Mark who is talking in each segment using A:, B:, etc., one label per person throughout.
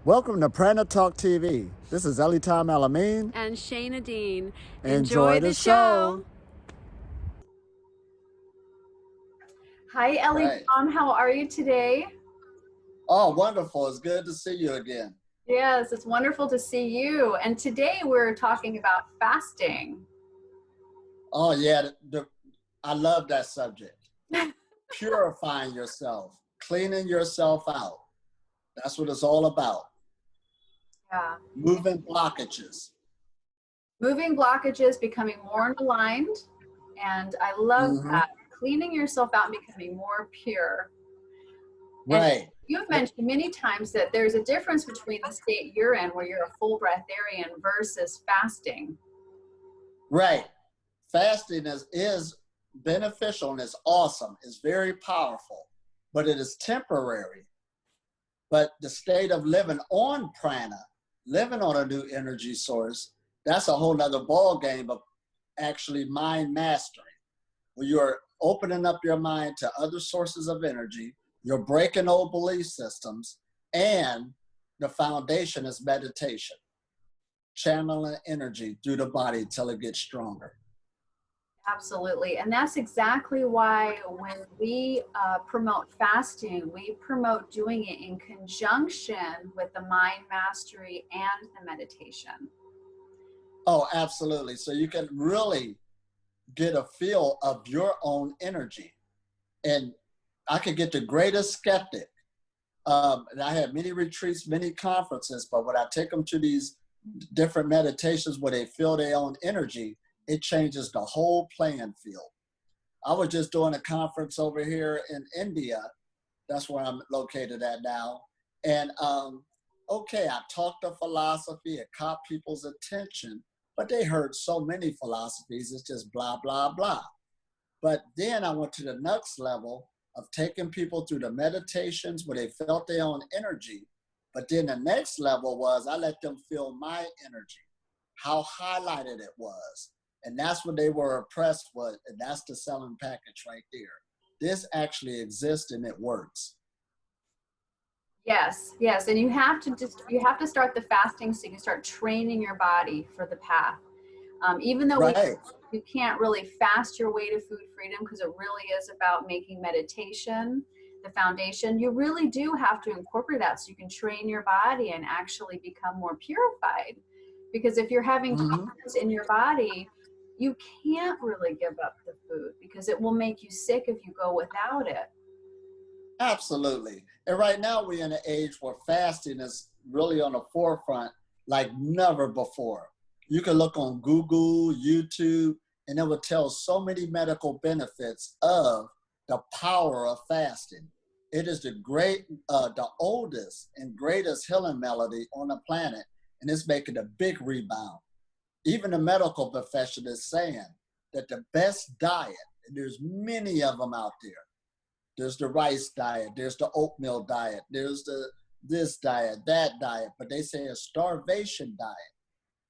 A: Welcome to Prana Talk TV. This is Elitom El-Amin.
B: And Shana Dean.
A: Enjoy the show.
C: Hi, Elitom. How are you today?
A: Oh, wonderful. It's good to see you again.
C: Yes, it's wonderful to see you. And today we're talking about fasting.
A: Oh, yeah. I love that subject. Purifying yourself, cleaning yourself out. That's what it's all about.
C: Yeah.
A: Moving blockages.
C: Moving blockages, becoming more aligned. And I love that. Cleaning yourself out and becoming more pure.
A: Right.
C: And you've mentioned many times that there's a difference between the state you're in, where you're a full breatharian, versus fasting.
A: Right. Fasting is beneficial and it's awesome. It's very powerful, but it is temporary. But the state of living on prana, living on a new energy source, that's a whole nother ball game of actually mind mastery, where you're opening up your mind to other sources of energy, you're breaking old belief systems, and the foundation is meditation, channeling energy through the body till it gets stronger.
C: Absolutely. And that's exactly why when we promote fasting, we promote doing it in conjunction with the mind mastery and the meditation.
A: Oh, absolutely. So you can really get a feel of your own energy. And I could get the greatest skeptic. And I had many retreats, many conferences, but when I take them to these different meditations where they feel their own energy, it changes the whole playing field. I was just doing a conference over here in India. That's where I'm located at now. And okay, I talked to philosophy, it caught people's attention, but they heard so many philosophies, it's just blah, blah, blah. But then I went to the next level of taking people through the meditations where they felt their own energy. But then the next level was I let them feel my energy, how highlighted it was. And that's what they were impressed with. And that's the selling package right there. This actually exists and it works.
C: Yes, yes. And you have to start the fasting so you can start training your body for the path. Even though you can't really fast your way to food freedom, because it really is about making meditation the foundation, you really do have to incorporate that so you can train your body and actually become more purified. Because if you're having toxins in your body, you can't really give up the food because it will make you sick if you go without it.
A: Absolutely. And right now we're in an age where fasting is really on the forefront like never before. You can look on Google, YouTube, and it will tell so many medical benefits of the power of fasting. It is the oldest and greatest healing melody on the planet, and it's making a big rebound. Even the medical profession is saying that the best diet, and there's many of them out there. There's the rice diet, there's the oatmeal diet, there's this diet, that diet, but they say a starvation diet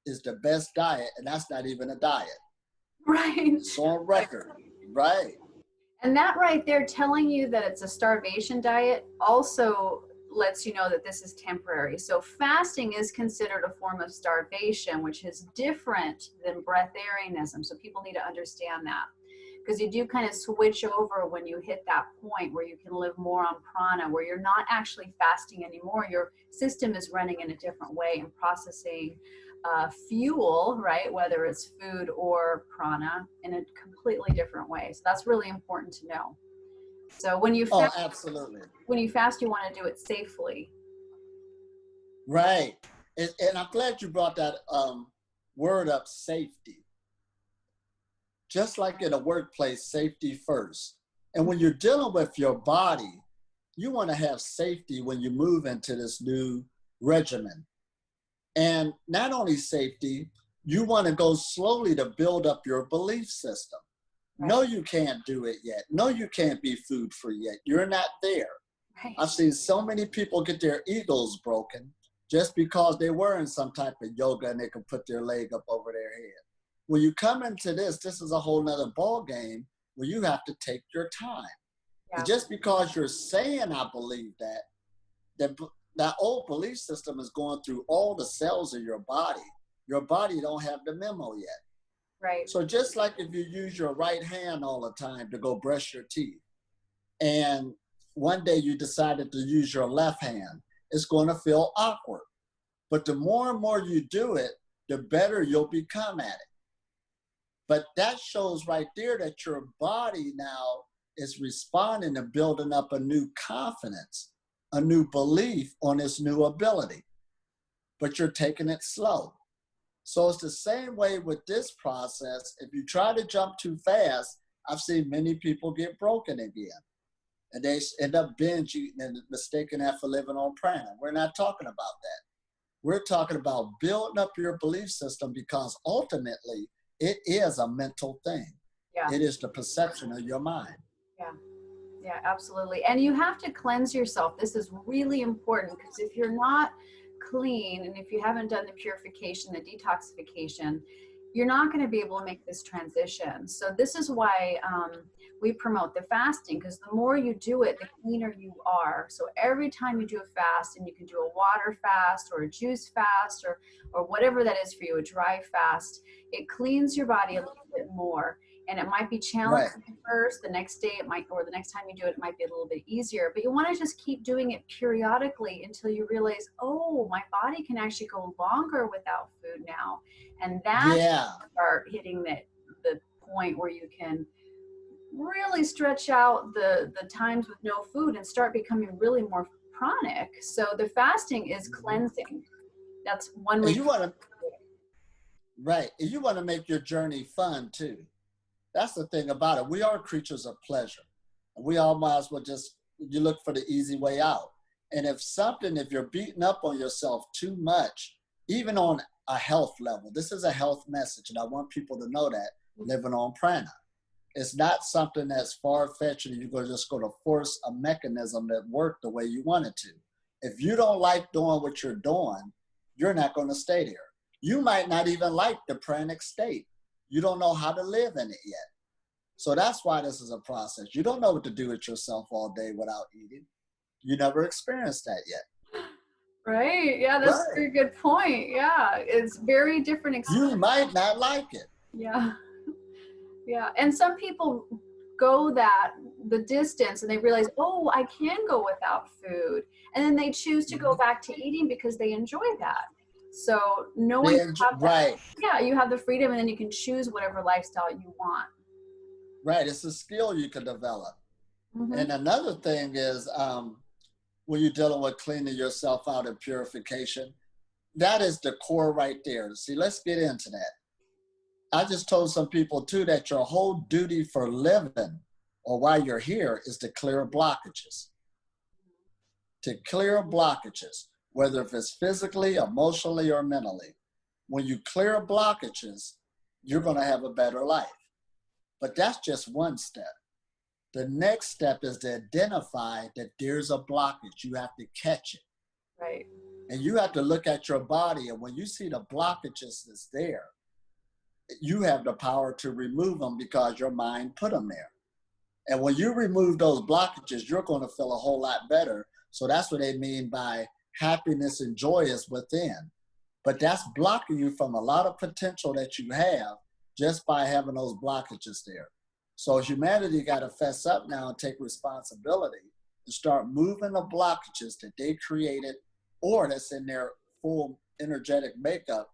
A: is the best diet, and that's not even a diet.
C: Right.
A: It's on record, right?
C: And that right there telling you that it's a starvation diet also lets you know that this is temporary. So fasting is considered a form of starvation, which is different than breatharianism. So people need to understand that, because you do kind of switch over when you hit that point where you can live more on prana, where you're not actually fasting anymore. Your system is running in a different way and processing fuel, right, whether it's food or prana, in a completely different way. So that's really important to know. So when you fast,
A: absolutely.
C: When you fast, you want to do it safely.
A: Right. And I'm glad you brought that word up, safety. Just like in a workplace, safety first. And when you're dealing with your body, you want to have safety when you move into this new regimen. And not only safety, you want to go slowly to build up your belief system. Right. No, you can't do it yet. No, you can't be food free yet. You're not there. Right. I've seen so many people get their egos broken just because they were in some type of yoga and they can put their leg up over their head. When you come into this is a whole nother ball game where you have to take your time. Yeah. And just because you're saying I believe that that old belief system is going through all the cells of your body. Your body don't have the memo yet.
C: Right.
A: So just like if you use your right hand all the time to go brush your teeth, and one day you decided to use your left hand, it's going to feel awkward. But the more and more you do it, the better you'll become at it. But that shows right there that your body now is responding and building up a new confidence, a new belief on its new ability. But you're taking it slow. So it's the same way with this process. If you try to jump too fast, I've seen many people get broken again. And they end up binge eating and mistaking that for living on pranic. We're not talking about that. We're talking about building up your belief system, because ultimately it is a mental thing.
C: Yeah.
A: It is the perception of your mind.
C: Yeah. Yeah, absolutely. And you have to cleanse yourself. This is really important, because if you're not clean and if you haven't done the purification, the detoxification, you're not going to be able to make this transition. So this is why we promote the fasting, because the more you do it, the cleaner you are. So every time you do a fast, and you can do a water fast or a juice fast or whatever that is for you, a dry fast, it cleans your body a little bit more. And it might be challenging at first. The next day it might, or the next time you do it, it might be a little bit easier. But you want to just keep doing it periodically until you realize, oh, my body can actually go longer without food now. And that's start hitting the point where you can really stretch out the times with no food and start becoming really more pranic. So the fasting is cleansing. That's one way.
A: And you want to, and you want to make your journey fun too. That's the thing about it. We are creatures of pleasure. We all might as well you look for the easy way out. And if you're beating up on yourself too much, even on a health level, this is a health message, and I want people to know that living on prana. It's not something that's far-fetched and you're just going to force a mechanism that works the way you want it to. If you don't like doing what you're doing, you're not going to stay there. You might not even like the pranic state. You don't know how to live in it yet. So that's why this is a process. You don't know what to do with yourself all day without eating. You never experienced that yet.
C: Right. Yeah, that's a very good point. Yeah, it's very different experience.
A: You might not like it.
C: Yeah. Yeah. And some people go the distance and they realize, oh, I can go without food. And then they choose to go back to eating because they enjoy that. So knowing you have the freedom, and then you can choose whatever lifestyle you want.
A: Right. It's a skill you can develop. And another thing is when you're dealing with cleaning yourself out in purification, that is the core right there. See, let's get into that. I just told some people too that your whole duty for living, or while you're here, is to clear blockages. To clear blockages, whether if it's physically, emotionally, or mentally. When you clear blockages, you're going to have a better life. But that's just one step. The next step is to identify that there's a blockage. You have to catch it.
C: Right.
A: And you have to look at your body, and when you see the blockages that's there, you have the power to remove them because your mind put them there. And when you remove those blockages, you're going to feel a whole lot better. So that's what they mean by happiness and joy is within. But that's blocking you from a lot of potential that you have just by having those blockages there. So humanity got to fess up now and take responsibility and start moving the blockages that they created or that's in their full energetic makeup,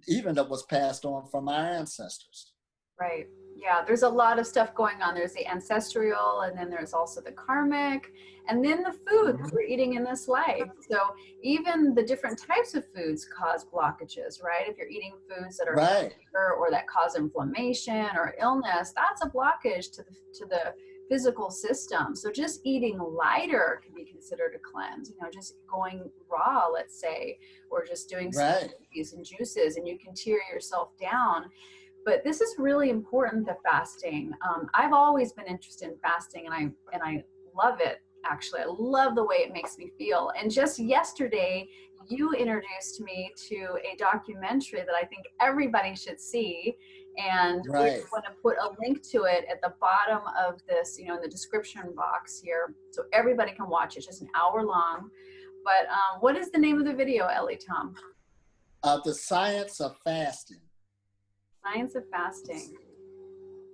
A: even that was passed on from our ancestors.
C: Right. Yeah, there's a lot of stuff going on. There's the ancestral, and then there's also the karmic, and then the food that we're eating in this life. So even the different types of foods cause blockages, right? If you're eating foods that are sugar or that cause inflammation or illness, that's a blockage to the physical system. So just eating lighter can be considered a cleanse, just going raw, let's say, or just doing smoothies and juices, and you can tear yourself down. But this is really important, the fasting. I've always been interested in fasting, and I love it, actually. I love the way it makes me feel. And just yesterday, you introduced me to a documentary that I think everybody should see. And we're going to put a link to it at the bottom of this, in the description box here, so everybody can watch it. It's just an hour long. But what is the name of the video, Elitom?
A: The Science of Fasting.
C: Science of Fasting.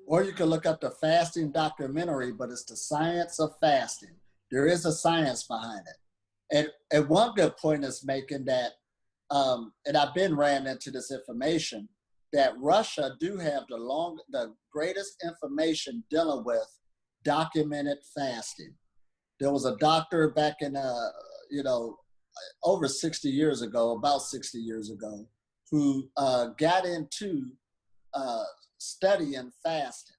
A: Or you can look up the fasting documentary, but it's the Science of Fasting. There is a science behind it. And one good point is making that, and I've been ran into this information, that Russia do have the greatest information dealing with documented fasting. There was a doctor back in, over 60 years ago, about 60 years ago, who got into studying fasting.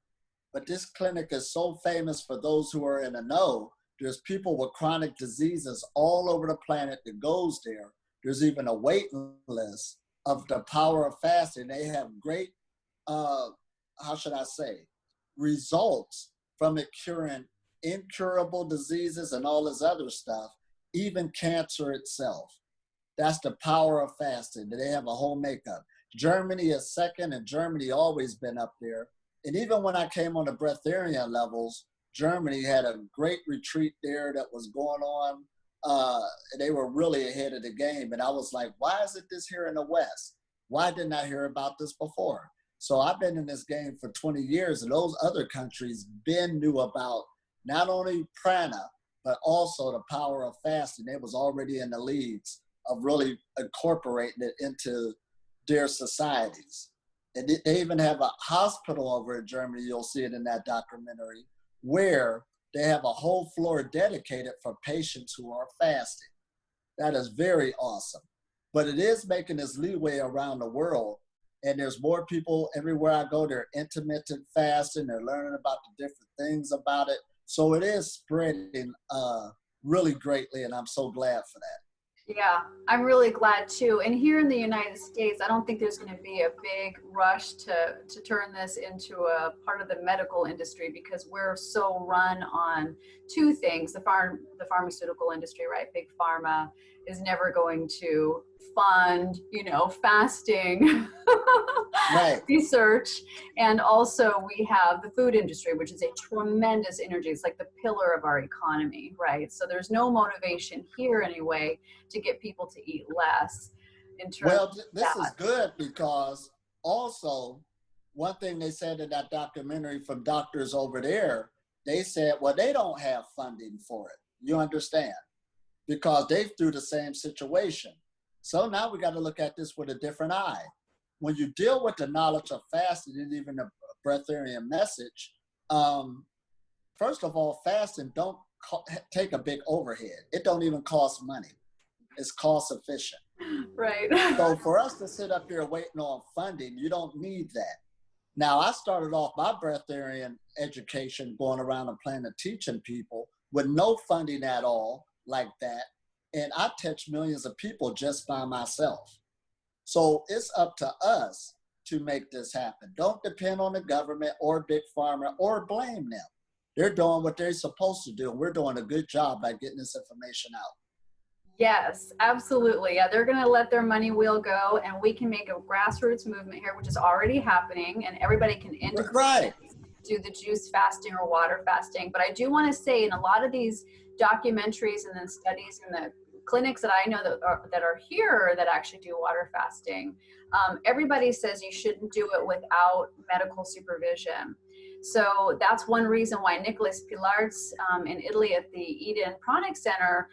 A: But this clinic is so famous for those who are in the know. There's people with chronic diseases all over the planet that goes there. There's even a waiting list of the power of fasting. They have great, results from it curing incurable diseases and all this other stuff, even cancer itself. That's the power of fasting. They have a whole makeup. Germany is second, and Germany always been up there. And even when I came on the breatharian levels, Germany had a great retreat there that was going on. They were really ahead of the game. And I was like, why isn't this here in the West? Why didn't I hear about this before? So I've been in this game for 20 years, and those other countries knew about not only prana, but also the power of fasting. They was already in the leads of really incorporating it into their societies. And they even have a hospital over in Germany, you'll see it in that documentary, where they have a whole floor dedicated for patients who are fasting. That is very awesome. But it is making this leeway around the world. And there's more people everywhere I go, they're intermittent fasting, they're learning about the different things about it. So it is spreading really greatly, and I'm so glad for that.
C: Yeah, I'm really glad too. And here in the United States, I don't think there's going to be a big rush to turn this into a part of the medical industry, because we're so run on two things. The pharmaceutical industry, right? Big pharma is never going to fund, fasting
A: Right.
C: research. And also we have the food industry, which is a tremendous energy. It's like the pillar of our economy, right? So there's no motivation here anyway to get people to eat less.
A: This is good, because also one thing they said in that documentary from doctors over there, they said, well, they don't have funding for it. You understand? Because they through the same situation. So now we got to look at this with a different eye. When you deal with the knowledge of fasting and even the breatharian message, first of all, fasting don't take a big overhead. It don't even cost money. It's cost efficient.
C: Right.
A: So for us to sit up here waiting on funding, you don't need that. Now, I started off my breatharian education going around the planet teaching people with no funding at all like that. And I touched millions of people just by myself. So it's up to us to make this happen. Don't depend on the government or big pharma or blame them. They're doing what they're supposed to do. And we're doing a good job by getting this information out.
C: Yes, absolutely. Yeah, they're going to let their money wheel go, and we can make a grassroots movement here, which is already happening, and everybody can integrate, do the juice fasting or water fasting. But I do want to say, in a lot of these documentaries and then studies in the clinics that I know that are here that actually do water fasting, everybody says you shouldn't do it without medical supervision. So that's one reason why Nicholas Pilart's in Italy at the Eden Pranic Center,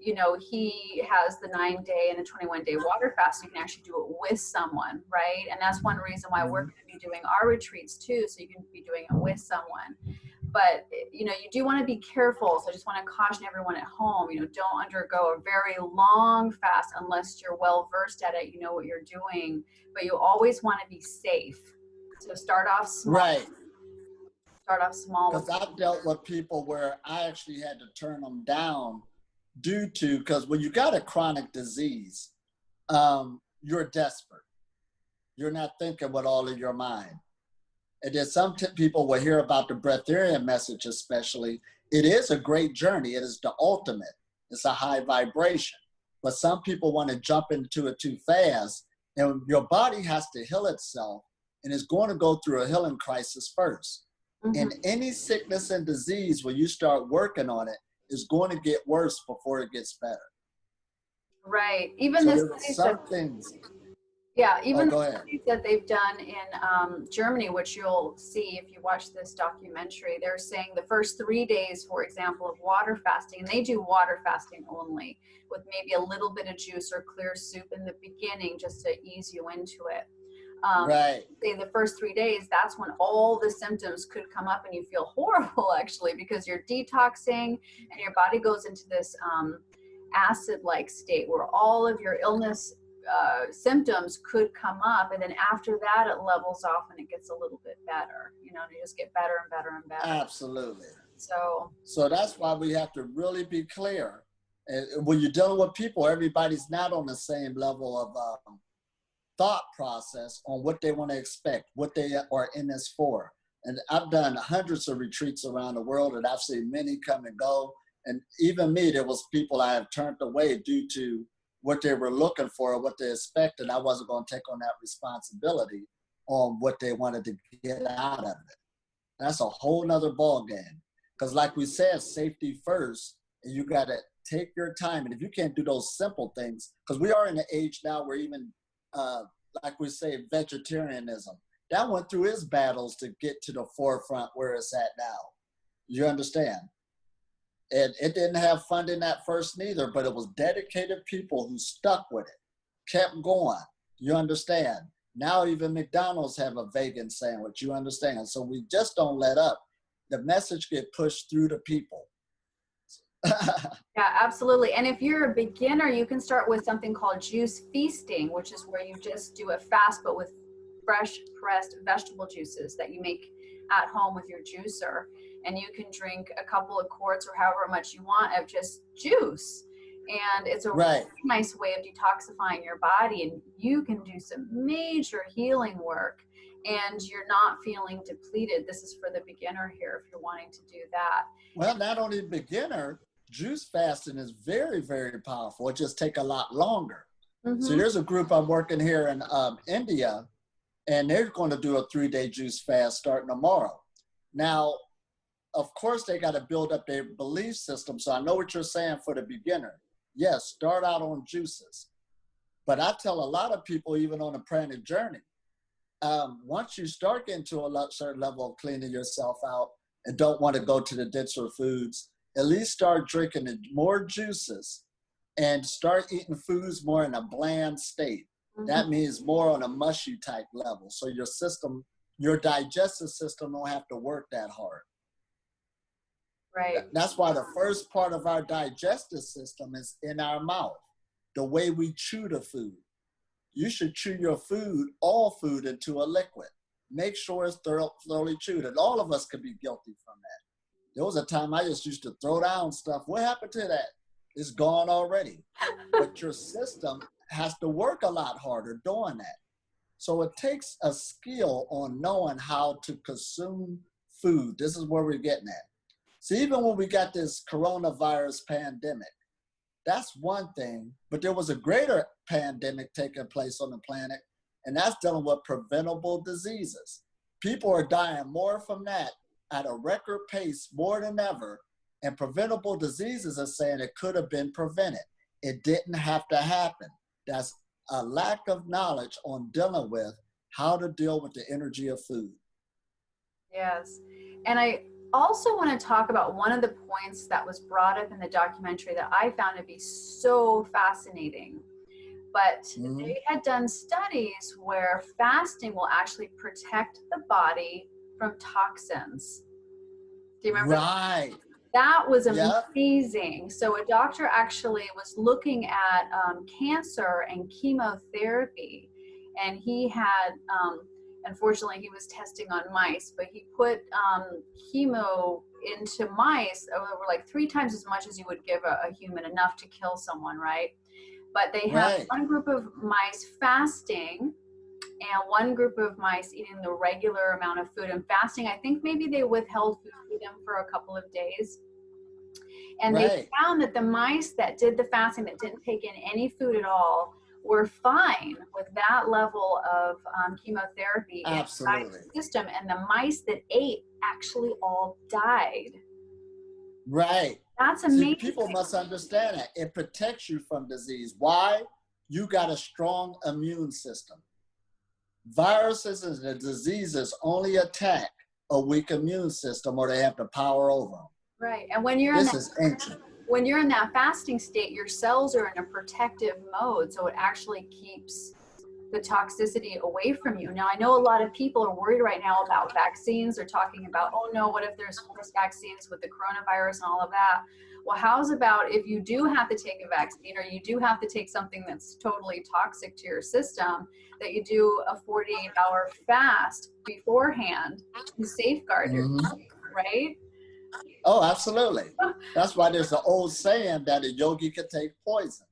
C: he has the 9-day and the 21-day water fast. You can actually do it with someone, right? And that's one reason why we're going to be doing our retreats too, so you can be doing it with someone. But, you do want to be careful. So I just want to caution everyone at home, don't undergo a very long fast unless you're well versed at it, you know what you're doing. But you always want to be safe. So start off small.
A: Right.
C: Start off small.
A: Because I've dealt with people where I actually had to turn them down because when you got a chronic disease, you're desperate. You're not thinking with all of your mind. And then some people will hear about the breatharian message, especially. It is a great journey. It is the ultimate. It's a high vibration. But some people want to jump into it too fast. And your body has to heal itself, and it's going to go through a healing crisis first. Mm-hmm. And any sickness and disease, when you start working on it, is going to get worse before it gets better.
C: Right. Even
A: So
C: the
A: there were
C: studies that,
A: some things.
C: yeah,
A: Oh,
C: even the
A: go ahead.
C: studies that they've done in Germany, which you'll see if you watch this documentary, they're saying the first 3 days, for example, of water fasting, and they do water fasting only with maybe a little bit of juice or clear soup in the beginning just to ease you into it.
A: Right.
C: Say the first 3 days, that's when all the symptoms could come up and you feel horrible actually, because you're detoxing and your body goes into this acid-like state where all of your illness symptoms could come up, and then after that it levels off and it gets a little bit better, you know, and you just get better and better and better.
A: Absolutely.
C: So
A: that's why we have to really be clear. And when you're dealing with people, everybody's not on the same level of thought process on what they want to expect, what they are in this for. And I've done hundreds of retreats around the world, and I've seen many come and go. And even me, there was people I have turned away due to what they were looking for, what they expected. I wasn't going to take on that responsibility on what they wanted to get out of it. That's a whole nother ball game. Because like we said, safety first, and you got to take your time. And if you can't do those simple things, because we are in an age now where even like we say, vegetarianism, that went through its battles to get to the forefront where it's at now. You understand? And it didn't have funding at first neither, but it was dedicated people who stuck with it, kept going. You understand? Now even McDonald's have a vegan sandwich. You understand? So we just don't let up. The message get pushed through the people.
C: yeah, absolutely. And if you're a beginner, you can start with something called juice feasting, which is where you just do a fast, but with fresh pressed vegetable juices that you make at home with your juicer. And you can drink a couple of quarts or however much you want of just juice. And it's a
A: Right.
C: really nice way of detoxifying your body. And you can do some major healing work and you're not feeling depleted. This is for the beginner here if you're wanting to do that.
A: Well, not only beginner, juice fasting is very, very powerful. It just take a lot longer.
C: Mm-hmm.
A: So there's a group I'm working here in India, and they're going to do a 3-day juice fast starting tomorrow. Now, of course, they got to build up their belief system. So I know what you're saying for the beginner. Yes, start out on juices. But I tell a lot of people, even on a pranic journey, once you start getting to a certain level of cleaning yourself out and don't want to go to the denser foods, at least start drinking more juices and start eating foods more in a bland state. Mm-hmm. That means more on a mushy type level. So your system, your digestive system don't have to work that hard.
C: Right.
A: That's why the first part of our digestive system is in our mouth, the way we chew the food. You should chew your food, all food, into a liquid. Make sure it's thoroughly chewed. And all of us could be guilty from that. There was a time I just used to throw down stuff. What happened to that? It's gone already. But your system has to work a lot harder doing that. So it takes a skill on knowing how to consume food. This is where we're getting at. See, even when we got this coronavirus pandemic, that's one thing, but there was a greater pandemic taking place on the planet, and that's dealing with preventable diseases. People are dying more from that at a record pace, more than ever, and preventable diseases are saying it could have been prevented. It didn't have to happen. That's a lack of knowledge on dealing with how to deal with the energy of food.
C: Yes, and I also want to talk about one of the points that was brought up in the documentary that I found to be so fascinating. But they had done studies where fasting will actually protect the body from toxins. Do you remember?
A: Right.
C: That was amazing. Yep. So a doctor actually was looking at cancer and chemotherapy, and he had unfortunately, he was testing on mice, but he put chemo into mice over like 3 times as much as you would give a human, enough to kill someone, right? But they had one group of mice fasting and one group of mice eating the regular amount of food. And fasting, I think maybe they withheld food for them for a couple of days. And they found that the mice that did the fasting, that didn't take in any food at all, were fine with that level of chemotherapy inside the system, and the mice that ate actually all died.
A: Right.
C: That's
A: See,
C: amazing.
A: people must understand that it protects you from disease. Why? You got a strong immune system. Viruses and the diseases only attack a weak immune system, or they have the power over them.
C: Right. And when you're in
A: This
C: that,
A: is ancient.
C: when you're in that fasting state, your cells are in a protective mode, so it actually keeps the toxicity away from you. Now, I know a lot of people are worried right now about vaccines. They're talking about, oh no, what if there's forced vaccines with the coronavirus and all of that? Well, how's about if you do have to take a vaccine, or you do have to take something that's totally toxic to your system, that you do a 48-hour fast beforehand to safeguard yourself, right?
A: Oh, absolutely. That's why there's an old saying that a yogi could take poison.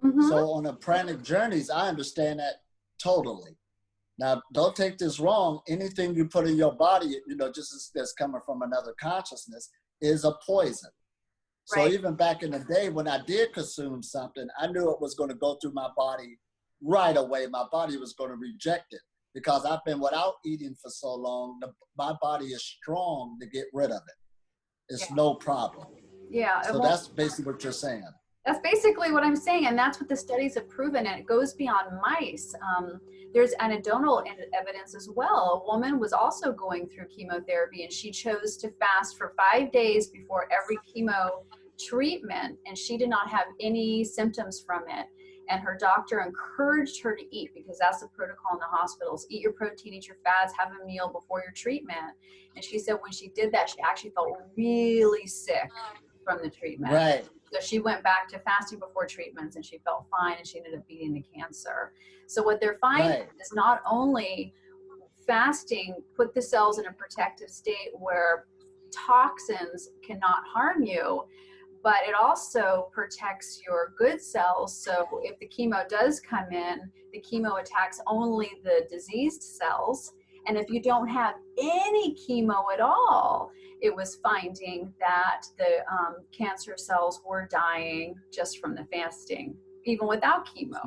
A: So on the pranic journeys, I understand that totally. Now, don't take this wrong. Anything you put in your body, you know, just as that's coming from another consciousness, is a poison. So
C: Right.
A: even back in the day when I did consume something, I knew it was going to go through my body right away. My body was going to reject it because I've been without eating for so long. My body is strong to get rid of it. It's no problem.
C: Yeah.
A: So that's basically what you're saying.
C: That's basically what I'm saying, and that's what the studies have proven, and it goes beyond mice. There's anecdotal evidence as well. A woman was also going through chemotherapy, and she chose to fast for 5 days before every chemo treatment, and she did not have any symptoms from it. And her doctor encouraged her to eat, because that's the protocol in the hospitals. Eat your protein, eat your fats, have a meal before your treatment. And she said when she did that, she actually felt really sick from the treatment.
A: Right.
C: So she went back to fasting before treatments, and she felt fine, and she ended up beating the cancer. So what they're finding is not only fasting put the cells in a protective state where toxins cannot harm you, but it also protects your good cells. So if the chemo does come in, the chemo attacks only the diseased cells. And if you don't have any chemo at all, it was finding that the cancer cells were dying just from the fasting, even without chemo.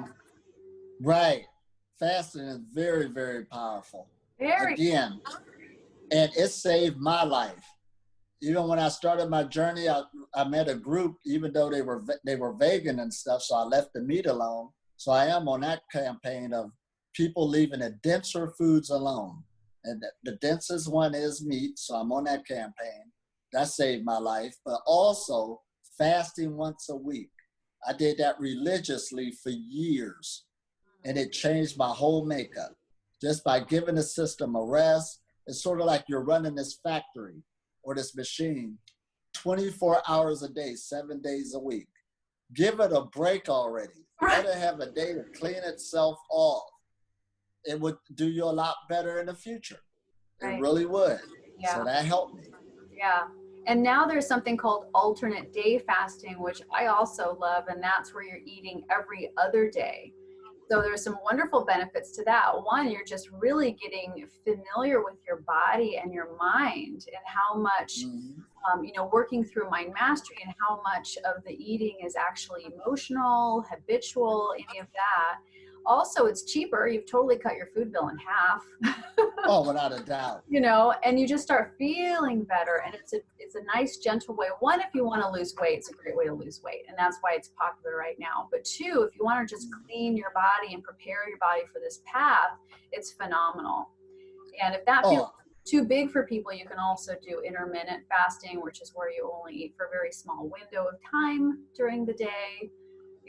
A: Right. Fasting is very, very powerful.
C: Very.
A: Again, and it saved my life. Even when I started my journey, I met a group, even though they were vegan and stuff, so I left the meat alone. So I am on that campaign of people leaving the denser foods alone. And the densest one is meat, so I'm on that campaign. That saved my life. But also fasting once a week. I did that religiously for years, and it changed my whole makeup. Just by giving the system a rest, it's sort of like you're running this factory or this machine 24 hours a day, 7 days a week. Give it a break already. Let it have a day to clean itself off. It would do you a lot better in the future. It really would.
C: Yeah.
A: So that helped me.
C: Yeah. And now there's something called alternate day fasting, which I also love, and that's where you're eating every other day. So there's some wonderful benefits to that. One, you're just really getting familiar with your body and your mind, and how much, working through mind mastery, and how much of the eating is actually emotional, habitual, any of that. Also, it's cheaper. You've totally cut your food bill in half.
A: Oh, without a doubt.
C: And you just start feeling better. And it's a nice, gentle way. One, if you want to lose weight, it's a great way to lose weight. And that's why it's popular right now. But two, if you want to just clean your body and prepare your body for this path, it's phenomenal. And if that feels too big for people, you can also do intermittent fasting, which is where you only eat for a very small window of time during the day.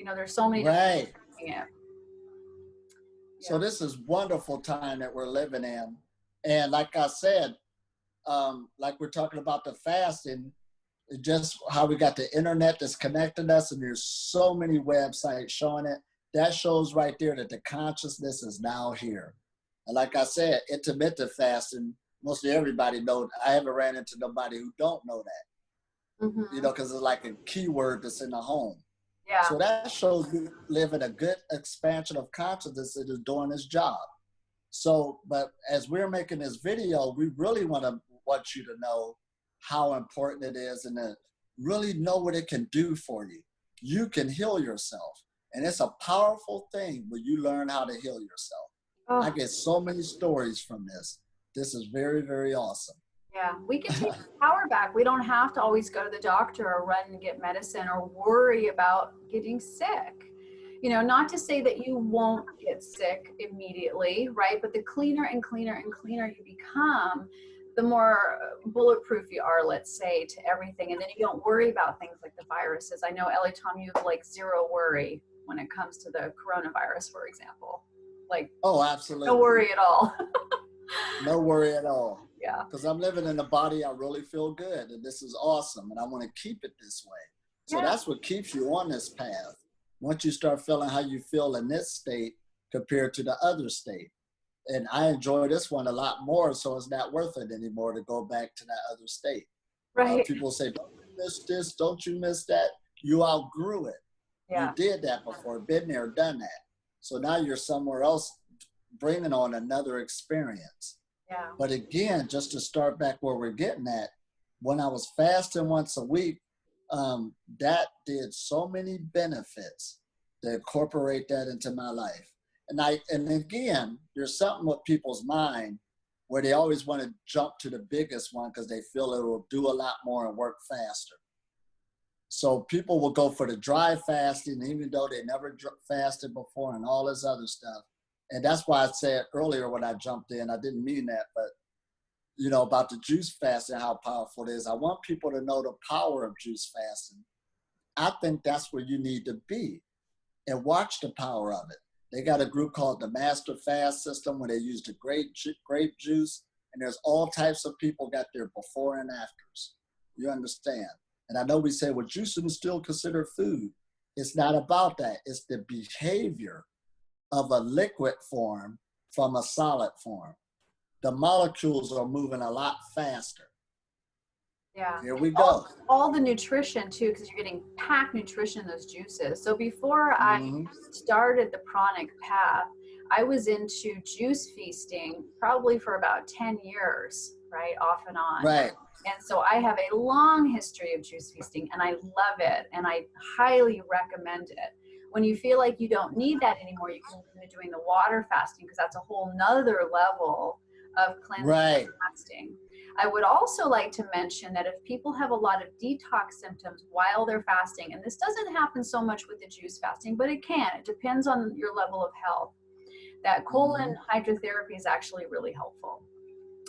C: There's so many different ways.
A: So this is wonderful time that we're living in. And like I said, like we're talking about the fasting, just how we got the internet that's connecting us, and there's so many websites showing it. That shows right there that the consciousness is now here. And like I said, intermittent fasting, mostly everybody knows. I haven't ran into nobody who don't know that, because it's like a keyword that's in the home.
C: Yeah.
A: So that shows we live in a good expansion of consciousness that is doing its job. So, but as we're making this video, we really want you to know how important it is, and to really know what it can do for you. You can heal yourself. And it's a powerful thing when you learn how to heal yourself. I get so many stories from this. This is very, very awesome.
C: Yeah, we can take power back. We don't have to always go to the doctor or run and get medicine or worry about getting sick. You know, not to say that you won't get sick immediately, right? But the cleaner and cleaner and cleaner you become, the more bulletproof you are, let's say, to everything. And then you don't worry about things like the viruses. I know, Elitom, you have like zero worry when it comes to the coronavirus, for example. Like,
A: Oh,
C: no
A: absolutely.
C: worry at all.
A: No worry at all.
C: Yeah.
A: Because I'm living in a body I really feel good, and this is awesome, and I want to keep it this way. So
C: Yeah.
A: that's what keeps you on this path. Once you start feeling how you feel in this state compared to the other state. And I enjoy this one a lot more, so it's not worth it anymore to go back to that other state.
C: Right.
A: People say, don't you miss this? Don't you miss that? You outgrew it.
C: Yeah.
A: You did that before, been there, done that. So now you're somewhere else bringing on another experience.
C: Yeah.
A: But again, just to start back where we're getting at, when I was fasting once a week, that did so many benefits to incorporate that into my life. And again, there's something with people's mind where they always want to jump to the biggest one because they feel it will do a lot more and work faster. So people will go for the dry fasting, even though they never fasted before and all this other stuff. And that's why I said earlier when I jumped in, I didn't mean that, but you know, about the juice fasting, how powerful it is. I want people to know the power of juice fasting. I think that's where you need to be and watch the power of it. They got a group called the Master Fast System where they use the grape juice, and there's all types of people got their before and afters. You understand? And I know we say, well, juicing is still considered food. It's not about that. It's the behavior of a liquid form from a solid form. The molecules are moving a lot faster.
C: Yeah.
A: Here we go.
C: All the nutrition too, because you're getting packed nutrition in those juices. So before I started the pranic path, I was into juice feasting probably for about 10 years, right? Off and on.
A: Right.
C: And so I have a long history of juice feasting and I love it. And I highly recommend it. When you feel like you don't need that anymore, you can continue doing the water fasting because that's a whole nother level of cleansing and fasting. I would also like to mention that if people have a lot of detox symptoms while they're fasting, and this doesn't happen so much with the juice fasting, but it can. It depends on your level of health. That colon hydrotherapy is actually really helpful.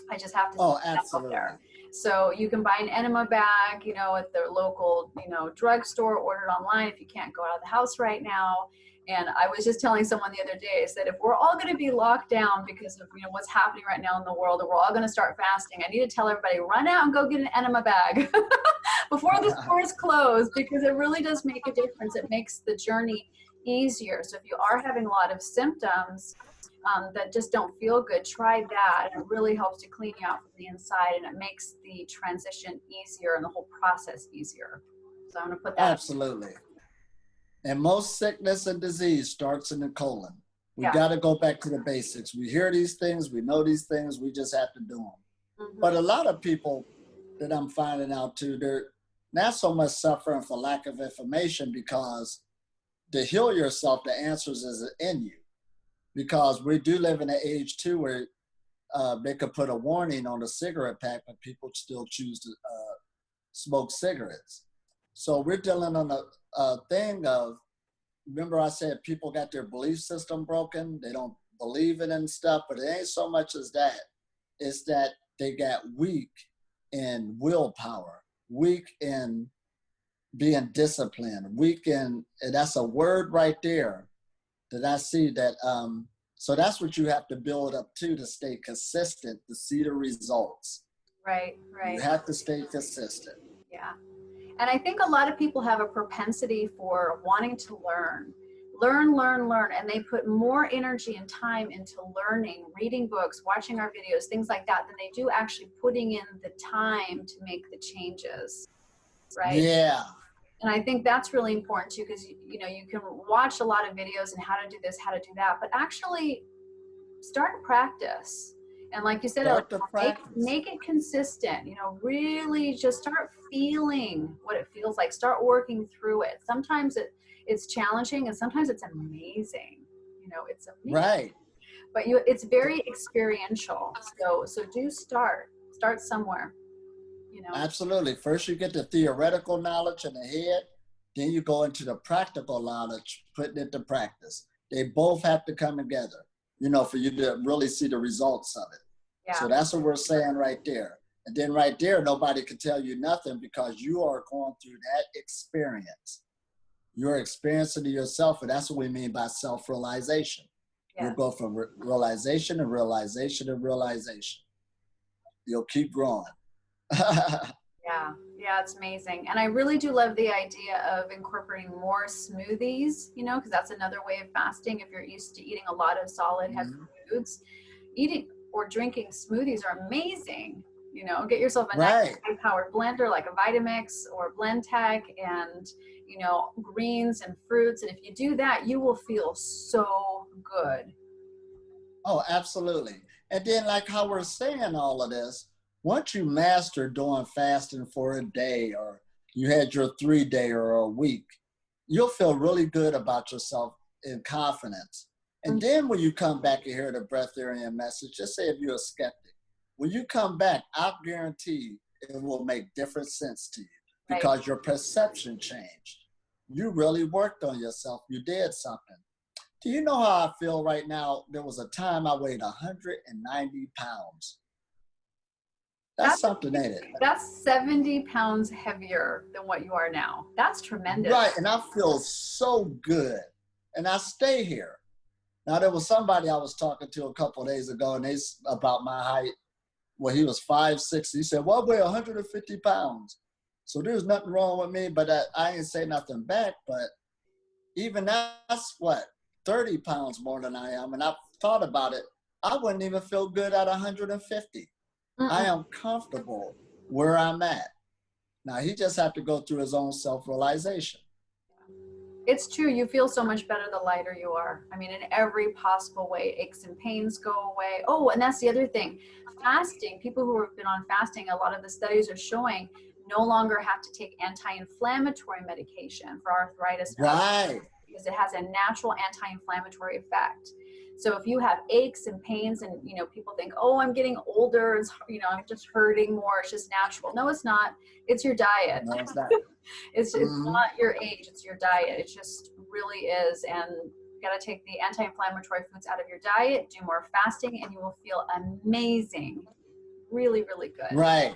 C: I just have to say that out there. So you can buy an enema bag, you know, at the local, you know, drugstore, order it online if you can't go out of the house right now. And I was just telling someone the other day, is that if we're all going to be locked down because of, you know, what's happening right now in the world, and we're all going to start fasting, I need to tell everybody, run out and go get an enema bag before the stores close, because it really does make a difference. It makes the journey easier. So if you are having a lot of symptoms that just don't feel good, try that. And it really helps to clean you out from the inside, and it makes the transition easier and the whole process easier. So I'm going to put that.
A: Absolutely. And most sickness and disease starts in the colon. We got to go back to the basics. We hear these things, we know these things, we just have to do them. But a lot of people that I'm finding out too, they're not so much suffering for lack of information, because to heal yourself, the answers is in you. Because we do live in an age too where they could put a warning on the cigarette pack, but people still choose to smoke cigarettes. So we're dealing on a thing of, remember I said people got their belief system broken, they don't believe it and stuff, but it ain't so much as that. It's that they got weak in willpower, weak in being disciplined, weak in, and that's a word right there that I see that, so that's what you have to build up to stay consistent, to see the results.
C: Right.
A: You have to stay consistent.
C: Yeah. And I think a lot of people have a propensity for wanting to learn, and they put more energy and time into learning, reading books, watching our videos, things like that, than they do actually putting in the time to make the changes, right?
A: Yeah.
C: And I think that's really important too, because you know, you can watch a lot of videos and how to do this, how to do that, but actually start to practice. And like you said, make it consistent, you know, really just start feeling what it feels like, start working through it. Sometimes it's challenging and sometimes it's amazing, you know, it's amazing.
A: Right.
C: But it's very experiential. So do start Start somewhere, you know?
A: Absolutely. First, you get the theoretical knowledge in the head, then you go into the practical knowledge, putting it to practice. They both have to come together, for you to really see the results of it.
C: Yeah.
A: So that's what we're saying right there. And then right there, nobody can tell you nothing because you are going through that experience. You're experiencing it yourself, and that's what we mean by self-realization.
C: Yes.
A: You'll go from realization to realization to realization. You'll keep growing.
C: Yeah, it's amazing. And I really do love the idea of incorporating more smoothies, because that's another way of fasting. If you're used to eating a lot of solid, heavy foods, eating or drinking smoothies are amazing. Get yourself a nice high-powered blender like a Vitamix or Blendtec, and greens and fruits. And if you do that, you will feel so good.
A: Oh, absolutely. And then, like how we're saying all of this, once you master doing fasting for a day, or you had your 3-day or a week, you'll feel really good about yourself in confidence. And then when you come back and hear the breatharian message, just say if you're a skeptic, when you come back, I guarantee it will make different sense to you because your perception changed. You really worked on yourself. You did something. Do you know how I feel right now? There was a time I weighed 190 pounds. That's something, ain't it?
C: That's 70 pounds heavier than what you are now. That's tremendous.
A: Right, and I feel so good. And I stay here. Now, there was somebody I was talking to a couple of days ago, and about my height. Well, he was 5'6". He said, well, I weigh 150 pounds. So there's nothing wrong with me, but I ain't say nothing back. But even that's 30 pounds more than I am. And I've thought about it. I wouldn't even feel good at 150. I am comfortable where I'm at. Now, he just had to go through his own self-realization.
C: It's true. You feel so much better the lighter you are. I mean, in every possible way, aches and pains go away. Oh, and that's the other thing. Fasting, people who have been on fasting, a lot of the studies are showing no longer have to take anti-inflammatory medication for arthritis.
A: Right.
C: Because it has a natural anti-inflammatory effect. So if you have aches and pains and, people think, oh, I'm getting older, it's, I'm just hurting more, it's just natural. No, it's not. It's your diet.
A: No, it's not.
C: It's not your age, it's your diet. It just really is. And you got to take the anti-inflammatory foods out of your diet, do more fasting, and you will feel amazing. Really, really good.
A: Right.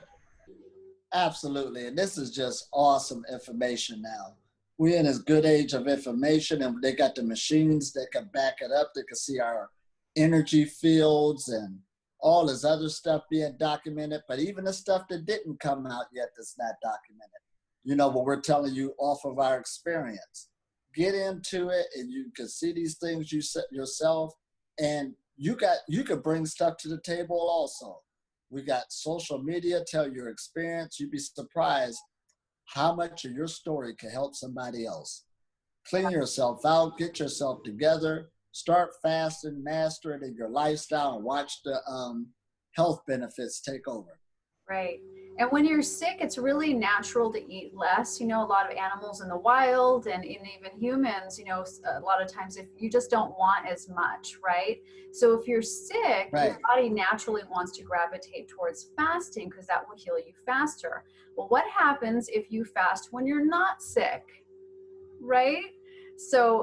A: Absolutely. And this is just awesome information now. We're in this good age of information, and they got the machines that can back it up. They can see our energy fields and all this other stuff being documented, but even the stuff that didn't come out yet that's not documented. What we're telling you off of our experience. Get into it, and you can see these things yourself, and you could bring stuff to the table also. We got social media, tell your experience. You'd be surprised how much of your story can help somebody else. Clean yourself out, get yourself together, start fasting, master it in your lifestyle, and watch the health benefits take over.
C: Right. And when you're sick, it's really natural to eat less. A lot of animals in the wild and even humans, a lot of times if you just don't want as much, right? So if you're sick, your body naturally wants to gravitate towards fasting because that will heal you faster. Well, what happens if you fast when you're not sick, right? So,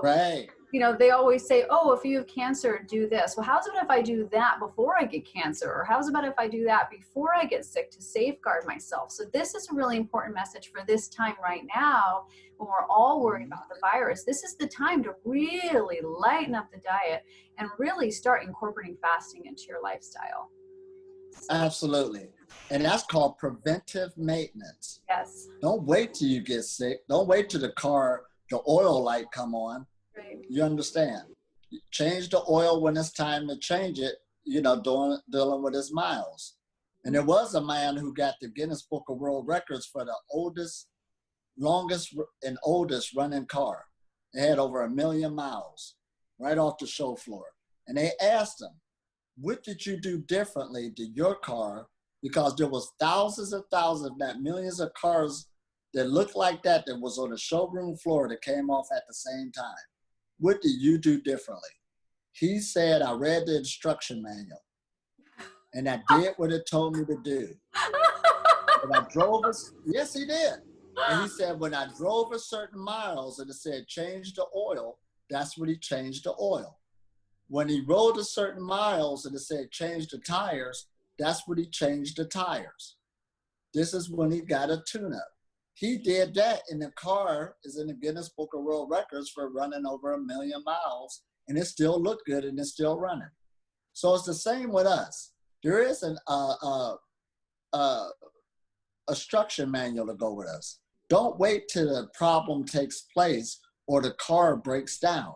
C: they always say, oh, if you have cancer, do this. Well, how's it if I do that before I get cancer? Or how's about if I do that before I get sick to safeguard myself? So this is a really important message for this time right now when we're all worried about the virus. This is the time to really lighten up the diet and really start incorporating fasting into your lifestyle.
A: Absolutely. And that's called preventive maintenance.
C: Yes.
A: Don't wait till you get sick. Don't wait till the oil light come on.
C: Right.
A: You understand? Change the oil when it's time to change it, dealing with his miles. And there was a man who got the Guinness Book of World Records for the longest and oldest running car. They had over 1 million miles right off the show floor. And they asked him, what did you do differently to your car? Because there was thousands and thousands, not millions of cars that looked like that was on the showroom floor that came off at the same time. What did you do differently? He said, I read the instruction manual. And I did what it told me to do. And I drove us, yes, he did. And he said, when I drove a certain miles and it said change the oil, that's when he changed the oil. When he rode a certain miles and it said change the tires, that's when he changed the tires. This is when he got a tune-up. He did that, and the car is in the Guinness Book of World Records for running over 1 million miles, and it still looked good and it's still running. So it's the same with us. There is a instruction manual to go with us. Don't wait till the problem takes place or the car breaks down.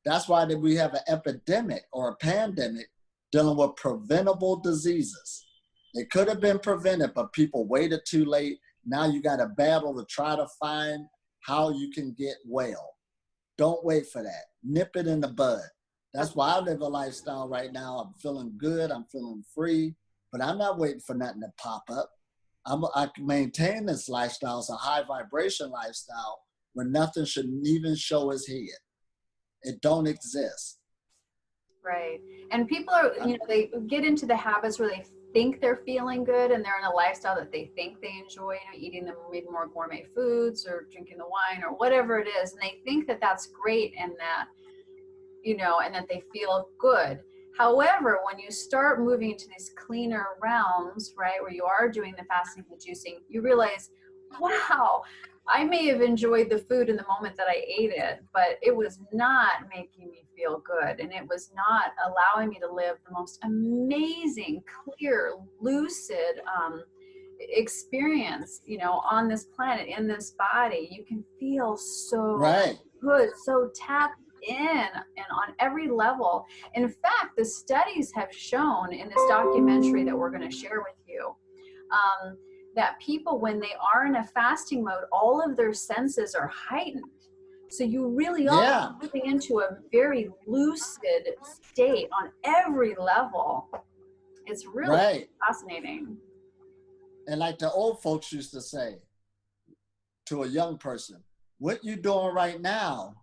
A: That's why we have an epidemic or a pandemic dealing with preventable diseases. It could have been prevented, but people waited too late. Now you got a battle to try to find how you can get well. Don't wait for that. Nip it in the bud. That's why I live a lifestyle right now. I'm feeling good. I'm feeling free, but I'm not waiting for nothing to pop up. I can maintain this lifestyle. It's a high vibration lifestyle where nothing should even show his head. It don't exist.
C: Right. And people are, they get into the habits where they think they're feeling good and they're in a lifestyle that they think they enjoy, eating the maybe more gourmet foods or drinking the wine or whatever it is. And they think that that's great and that, and that they feel good. However, when you start moving into these cleaner realms, right, where you are doing the fasting, the juicing, you realize, wow, I may have enjoyed the food in the moment that I ate it, but it was not making me feel good. And it was not allowing me to live the most amazing, clear, lucid experience, on this planet, in this body. You can feel so good, so tapped in and on every level. In fact, the studies have shown in this documentary that we're going to share with you, that people, when they are in a fasting mode, all of their senses are heightened. So you really are moving into a very lucid state on every level. It's really fascinating.
A: And like the old folks used to say to a young person, what you're doing right now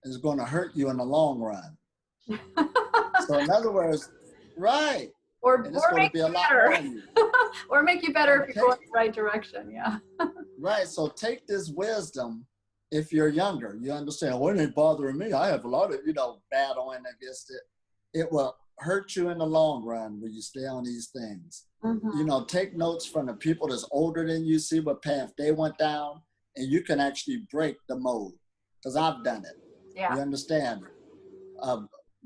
A: is going to hurt you in the long run. So in other words,
C: or
A: it's going to be a lot more on you.
C: Or make you better if you're going the right direction.
A: Right. So take this wisdom. If you're younger, you understand, well, it ain't bothering me. I have a lot of, battling against it. It will hurt you in the long run when you stay on these things. Mm-hmm. Take notes from the people that's older than you, see what path they went down, and you can actually break the mold. Because I've done it. Yeah. You understand?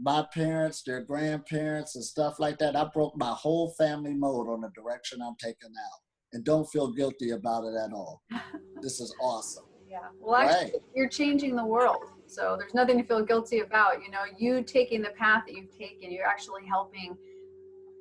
A: My parents, their grandparents and stuff like that, I broke my whole family mold on the direction I'm taking now. And don't feel guilty about it at all. This is awesome.
C: Yeah. Well, actually, you're changing the world. So there's nothing to feel guilty about. You taking the path that you've taken, you're actually helping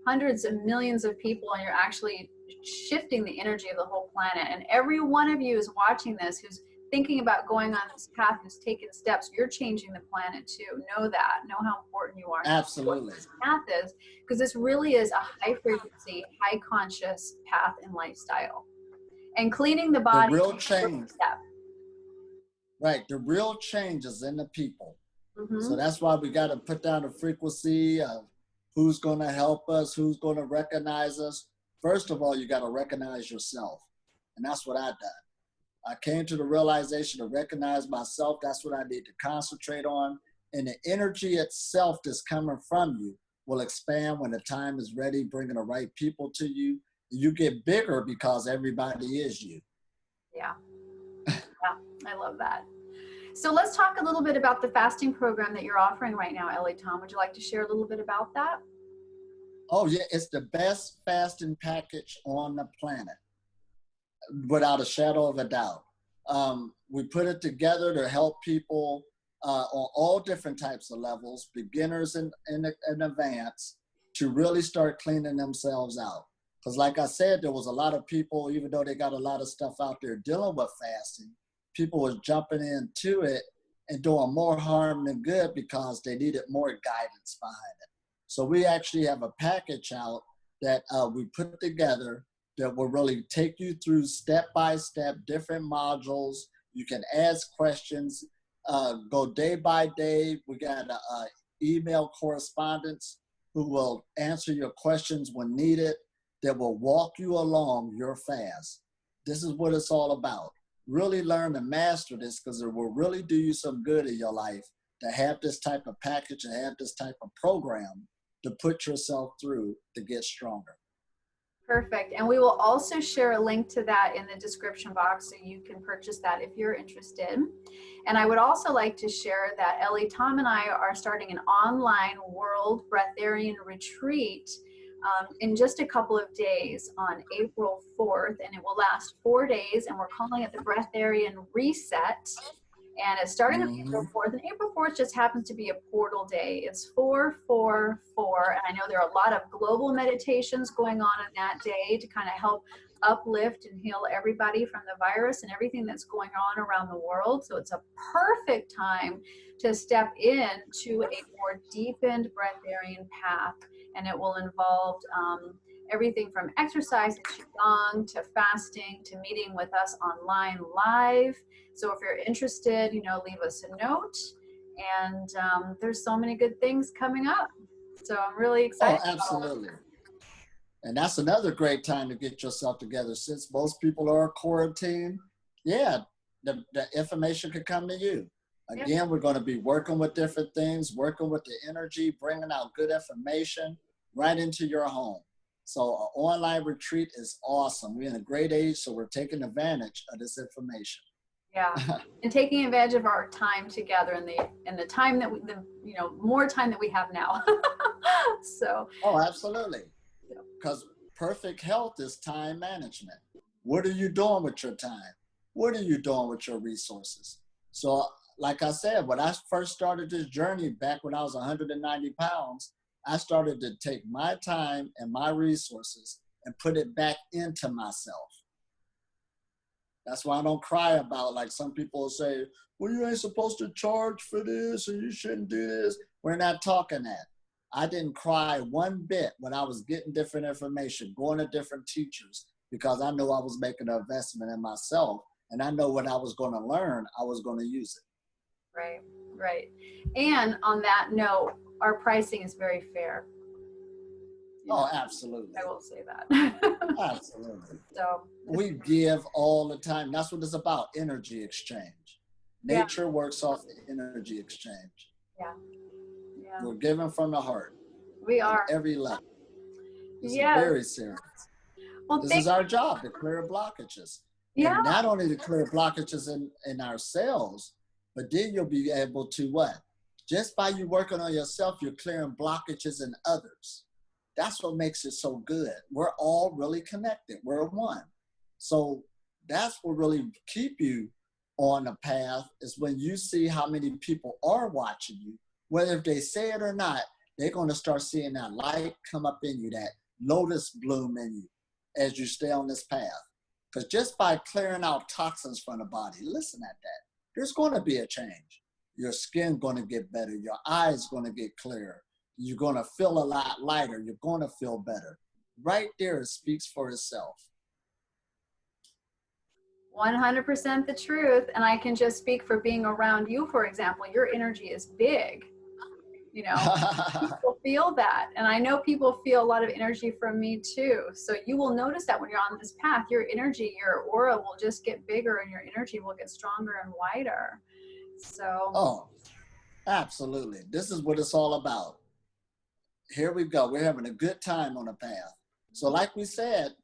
C: hundreds of millions of people, and you're actually shifting the energy of the whole planet. And every one of you is watching this who's thinking about going on this path, who's taking steps. You're changing the planet too. Know that. Know how important you are.
A: Absolutely.
C: What this path is, because this really is a high frequency, high conscious path and lifestyle. And cleaning the body.
A: The real change. Right. The real change is in the people. Mm-hmm. So that's why we got to put down the frequency of who's going to help us, who's going to recognize us. First of all, you got to recognize yourself. And that's what I've done. I came to the realization to recognize myself. That's what I need to concentrate on. And the energy itself that's coming from you will expand when the time is ready, bringing the right people to you. You get bigger because everybody is you.
C: Yeah. I love that. So let's talk a little bit about the fasting program that you're offering right now, Elitom. Would you like to share a little bit about that?
A: Oh, yeah. It's the best fasting package on the planet, without a shadow of a doubt. We put it together to help people on all different types of levels, beginners and advanced, to really start cleaning themselves out. Because like I said, there was a lot of people, even though they got a lot of stuff out there dealing with fasting, people was jumping into it and doing more harm than good because they needed more guidance behind it. So we actually have a package out that we put together that will really take you through step-by-step different modules. You can ask questions, go day by day. We got email correspondence who will answer your questions when needed, that will walk you along your fast. This is what it's all about. Really learn and master this, because it will really do you some good in your life to have this type of package and have this type of program to put yourself through to get stronger.
C: Perfect. And we will also share a link to that in the description box so you can purchase that if you're interested. And I would also like to share that Elitom and I are starting an online World Breatharian retreat in just a couple of days on April 4th, and it will last 4 days, and we're calling it the Breatharian Reset. And it's starting on April 4th, and April 4th just happens to be a portal day. It's 444, and I know there are a lot of global meditations going on that day to kind of help uplift and heal everybody from the virus and everything that's going on around the world. So it's a perfect time to step into a more deepened breatharian path, and it will involve everything from exercise and qigong to fasting to meeting with us online live. So if you're interested, you know, leave us a note. And there's so many good things coming up. So I'm really excited.
A: Oh, absolutely. And that's another great time to get yourself together. Since most people are quarantined, yeah, the information could come to you. Again, we're going to be working with different things, working with the energy, bringing out good information right into your home. So an online retreat is awesome. We're in a great age, so we're taking advantage of this information.
C: Yeah, and taking advantage of our time together and the time that we, more time that we have now. So.
A: Oh, absolutely. Because perfect health is time management. What are you doing with your time? What are you doing with your resources? So, like I said, when I first started this journey back when I was 190 pounds, I started to take my time and my resources and put it back into myself. That's why I don't cry about, like some people say, well, you ain't supposed to charge for this or you shouldn't do this. We're not talking that. I didn't cry one bit when I was getting different information, going to different teachers, because I knew I was making an investment in myself, and I know what I was going to learn, I was going to use it.
C: Right, right. And on that note, our pricing is very fair.
A: Oh, absolutely.
C: I will say that.
A: Absolutely.
C: So
A: we give all the time. That's what it's about, energy exchange. Nature works off the energy exchange.
C: Yeah.
A: We're giving from the heart.
C: We are.
A: Every level. This is very serious. Well, this is our job, to clear blockages. Yeah. And not only to clear blockages in ourselves, but then you'll be able to what? Just by you working on yourself, you're clearing blockages in others. That's what makes it so good. We're all really connected. We're one. So that's what really keep you on the path, is when you see how many people are watching you, whether if they say it or not, they're going to start seeing that light come up in you, that lotus bloom in you as you stay on this path. Because just by clearing out toxins from the body, listen at that, there's going to be a change. Your skin going to get better. Your eyes going to get clearer. You're going to feel a lot lighter. You're going to feel better. Right there, it speaks for itself.
C: 100% the truth. And I can just speak for being around you, for example. Your energy is big. You know, people feel that. And I know people feel a lot of energy from me too. So you will notice that when you're on this path, your energy, your aura will just get bigger and your energy will get stronger and wider. So.
A: Oh, absolutely. This is what it's all about. Here we go. We're having a good time on the path. So like we said,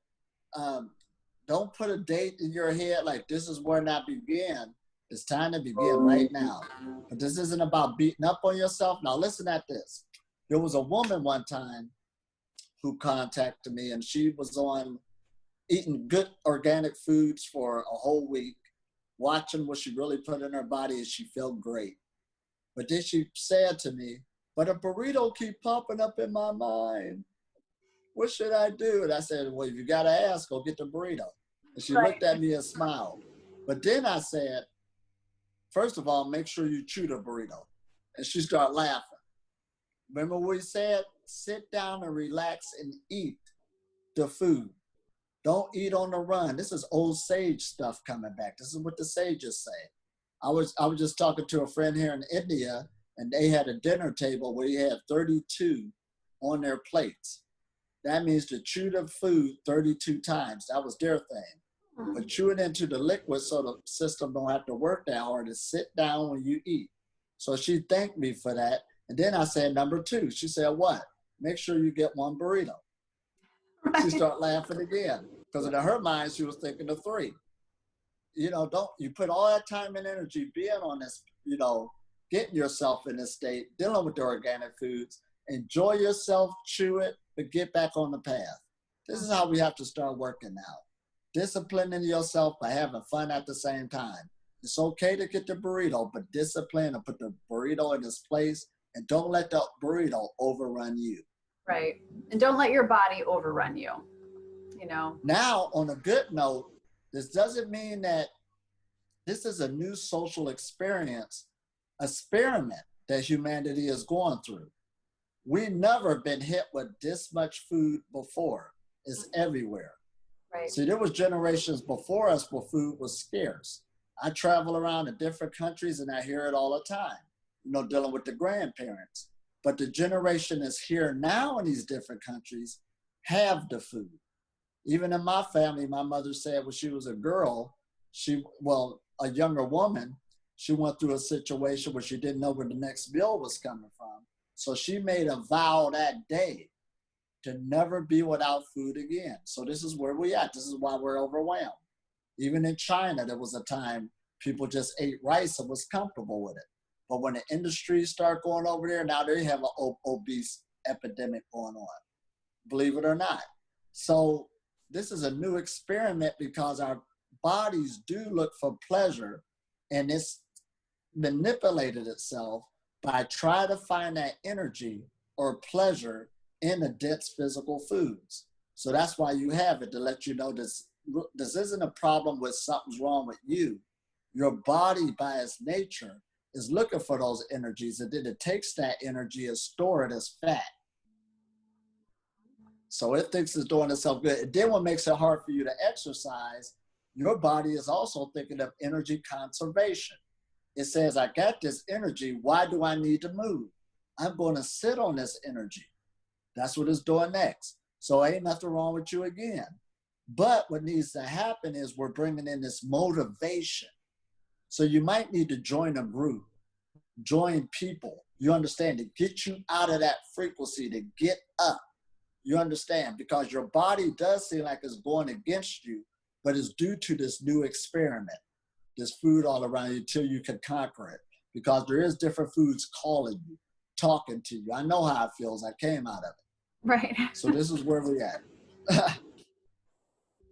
A: don't put a date in your head like this is when I begin. It's time to begin right now. But this isn't about beating up on yourself. Now listen at this. There was a woman one time who contacted me, and she was on eating good organic foods for a whole week, watching what she really put in her body, and she felt great. But then she said to me, but a burrito keep popping up in my mind. What should I do? And I said, well, if you got to ask, go get the burrito. And she looked at me and smiled. But then I said, first of all, make sure you chew the burrito. And she started laughing. Remember what we said? Sit down and relax and eat the food. Don't eat on the run. This is old sage stuff coming back. This is what the sages say. I was just talking to a friend here in India, and they had a dinner table where you had 32 on their plates. That means to chew the food 32 times. That was their thing. But chew it into the liquid so the system don't have to work that hard to sit down when you eat. So she thanked me for that. And then I said, number 2. She said, what? Make sure you get 1 burrito. Right. She started laughing again because in her mind, she was thinking of 3. You know, don't you put all that time and energy being on this, you know, getting yourself in this state, dealing with the organic foods, enjoy yourself, chew it, but get back on the path. This is how we have to start working now. Disciplining yourself by having fun at the same time. It's okay to get the burrito, but discipline and put the burrito in its place and don't let the burrito overrun you.
C: Right. And don't let your body overrun you, you know.
A: Now, on a good note, this doesn't mean that this is a new social experiment that humanity is going through. We've never been hit with this much food before. It's everywhere.
C: Right.
A: See, there was generations before us where food was scarce. I travel around to different countries and I hear it all the time, you know, dealing with the grandparents. But the generation that's here now in these different countries have the food. Even in my family, my mother said when she was a girl, a younger woman, she went through a situation where she didn't know where the next meal was coming from. So she made a vow that day to never be without food again. So this is where we're at. This is why we're overwhelmed. Even in China, there was a time people just ate rice and was comfortable with it. But when the industries start going over there, now they have an obese epidemic going on, believe it or not. So this is a new experiment because our bodies do look for pleasure, and it's manipulated itself by trying to find that energy or pleasure in the dense physical foods. So that's why you have it, to let you know this isn't a problem with something's wrong with you. Your body, by its nature, is looking for those energies, and then it takes that energy and store it as fat. So it thinks it's doing itself good. And then what makes it hard for you to exercise, your body is also thinking of energy conservation. It says, I got this energy. Why do I need to move? I'm going to sit on this energy. That's what it's doing next. So ain't nothing wrong with you again. But what needs to happen is we're bringing in this motivation. So you might need to join a group, join people, you understand, to get you out of that frequency, to get up. You understand, because your body does seem like it's going against you, but it's due to this new experiment, this food all around you until you can conquer it. Because there is different foods calling you, talking to you. I know how it feels. I came out of it.
C: Right.
A: So this is where we're at.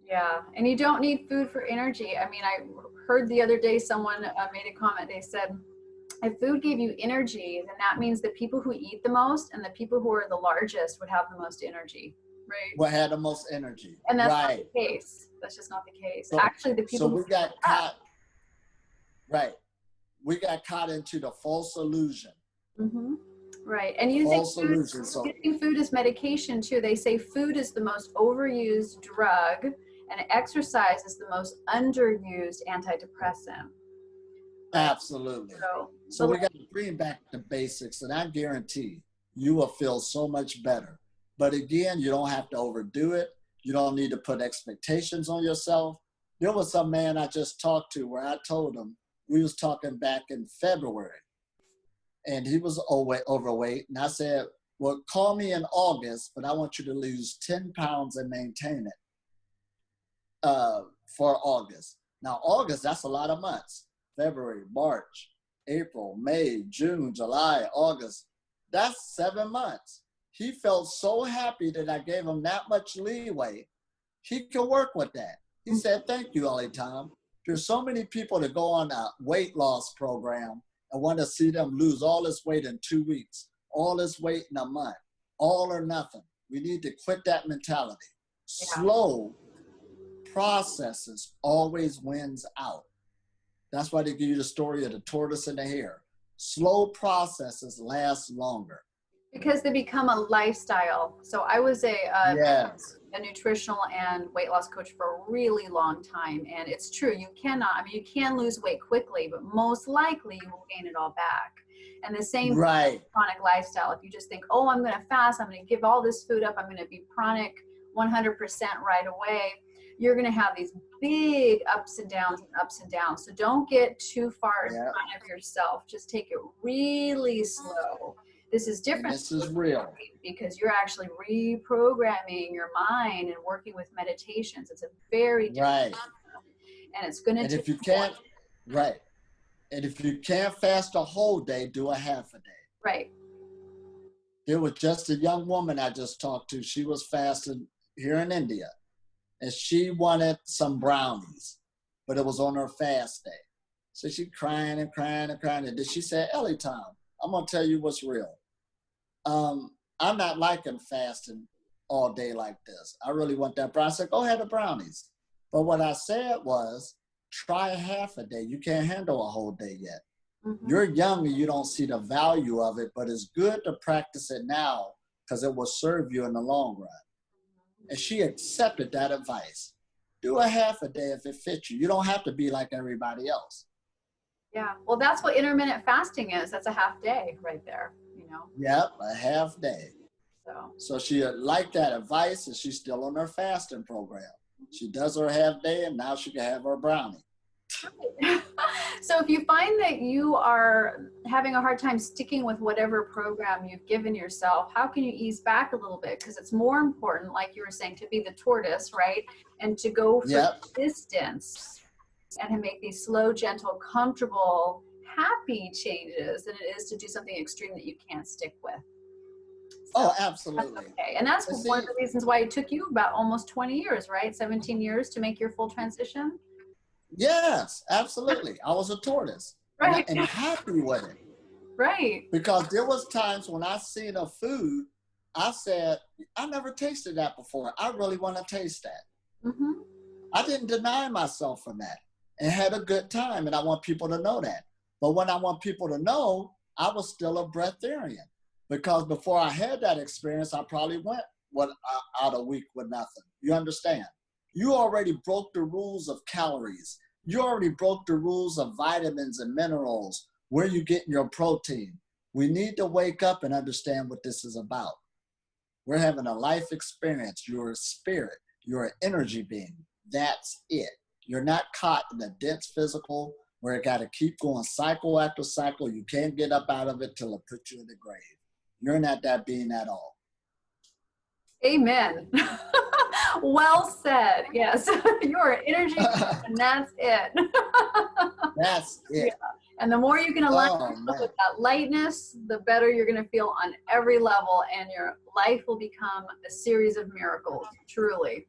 C: Yeah. And you don't need food for energy. I mean, I heard the other day someone made a comment. They said, if food gave you energy, then that means the people who eat the most and the people who are the largest would have the most energy, right?
A: What had the most energy.
C: And that's
A: right.
C: not the case. That's just not the case.
A: So,
C: actually, the people
A: we got caught. Right. We got caught into the false illusion.
C: Mm-hmm. Right. And using food as medication too. They say food is the most overused drug and exercise is the most underused antidepressant.
A: Absolutely. So we got to bring back the basics, and I guarantee you will feel so much better. But again, you don't have to overdo it. You don't need to put expectations on yourself. There was some man I just talked to where I told him, we was talking back in February, and he was overweight. And I said, well, call me in August, but I want you to lose 10 pounds and maintain it for August. Now, August, that's a lot of months. February, March, April, May, June, July, August. That's 7 months. He felt so happy that I gave him that much leeway. He could work with that. He said, thank you, Elitom. There's so many people that go on a weight loss program and want to see them lose all this weight in 2 weeks, all this weight in a month, all or nothing. We need to quit that mentality. Yeah. Slow processes always wins out. That's why they give you the story of the tortoise and the hare. Slow processes last longer.
C: Because they become a lifestyle. So I was a nutritional and weight loss coach for a really long time. And it's true, you can lose weight quickly, but most likely you will gain it all back. And the same
A: Right.
C: chronic lifestyle. If you just think, oh, I'm going to fast, I'm going to give all this food up, I'm going to be pranic 100% right away, you're going to have these big ups and downs and ups and downs. So don't get too far in front of yourself. Just take it really slow. This is different.
A: And this is real.
C: Because you're actually reprogramming your mind and working with meditations. It's a very different
A: right.
C: And it's going to
A: And
C: take
A: if you can't, right. And if you can't fast a whole day, do a half a day.
C: Right.
A: There was just a young woman I just talked to. She was fasting here in India, and she wanted some brownies, but it was on her fast day. So she crying and crying and crying. And then she said, Elitom, I'm going to tell you what's real. I'm not liking fasting all day like this. I really want that brownie. I said, go ahead, the brownies. But what I said was, try half a day. You can't handle a whole day yet. Mm-hmm. You're young and you don't see the value of it, but it's good to practice it now because it will serve you in the long run. And she accepted that advice. Do a half a day if it fits you. You don't have to be like everybody else.
C: Yeah, well, that's what intermittent fasting is. That's a half day right there, you know.
A: Yep, a half day. So she liked that advice, and she's still on her fasting program. She does her half day, and now she can have her brownie.
C: So if you find that you are having a hard time sticking with whatever program you've given yourself, how can you ease back a little bit? Because it's more important, like you were saying, to be the tortoise, right? And to go for distance and to make these slow, gentle, comfortable, happy changes than it is to do something extreme that you can't stick with. So
A: absolutely.
C: That's okay. And that's one of the reasons why it took you about almost 20 years, right? 17 years to make your full transition.
A: Yes, absolutely. I was a tortoise.
C: Right.
A: And happy with it.
C: Right.
A: Because there was times when I seen a food, I said, I never tasted that before. I really want to taste that. Mm-hmm. I didn't deny myself from that and had a good time. And I want people to know that. But when I want people to know, I was still a breatharian. Because before I had that experience, I probably went out a week with nothing. You understand? You already broke the rules of calories. You already broke the rules of vitamins and minerals, where you get your protein. We need to wake up and understand what this is about. We're having a life experience. You're a spirit. You're an energy being. That's it. You're not caught in a dense physical where it got to keep going cycle after cycle. You can't get up out of it till it puts you in the grave. You're not that being at all.
C: Amen. Well said. Yes. You're an energy and that's it.
A: That's it.
C: Yeah. And the more you can align with that lightness, the better you're going to feel on every level, and your life will become a series of miracles, truly.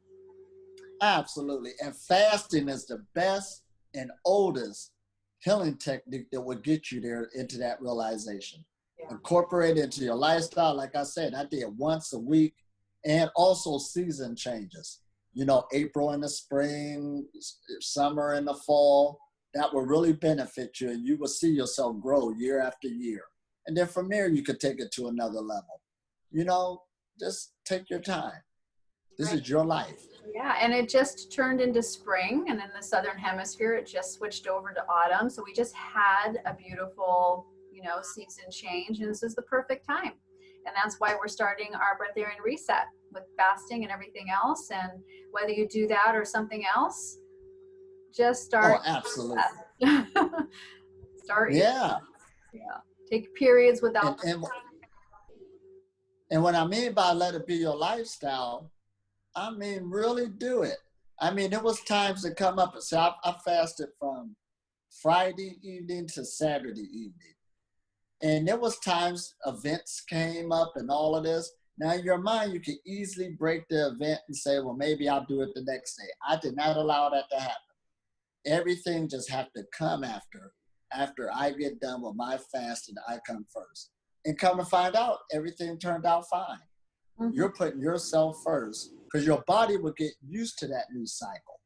A: Absolutely. And fasting is the best and oldest healing technique that would get you there into that realization. Yeah. Incorporate it into your lifestyle. Like I said, I did once a week, and also season changes. You know, April in the spring, summer in the fall. That will really benefit you, and you will see yourself grow year after year. And then from there, you could take it to another level. You know, just take your time. This is your life.
C: Yeah, and it just turned into spring, and in the Southern Hemisphere, it just switched over to autumn. So we just had a beautiful, season change, and this is the perfect time. And that's why we're starting our Breatharian reset with fasting and everything else. And whether you do that or something else, just start.
A: Oh, absolutely.
C: Start.
A: Yeah.
C: Yeah. Take periods without.
A: And what I mean by let it be your lifestyle, I mean, really do it. I mean, there was times that come up and say, I fasted from Friday evening to Saturday evening. And there was times events came up and all of this. Now in your mind, you can easily break the event and say, well, maybe I'll do it the next day. I did not allow that to happen. Everything just have to come after I get done with my fast, and I come first. And come to find out, everything turned out fine. Mm-hmm. You're putting yourself first because your body will get used to that new cycle.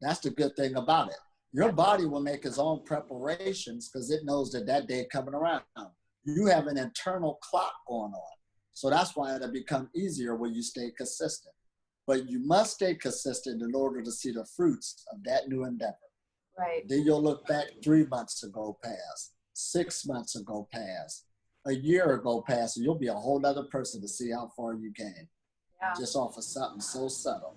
A: That's the good thing about it. Your body will make its own preparations because it knows that day coming around. You have an internal clock going on. So that's why it'll become easier when you stay consistent. But you must stay consistent in order to see the fruits of that new endeavor.
C: Right.
A: Then you'll look back 3 months to go past. 6 months will go past, a year will go past, and you'll be a whole other person to see how far you came.
C: Yeah.
A: Just off of something so subtle.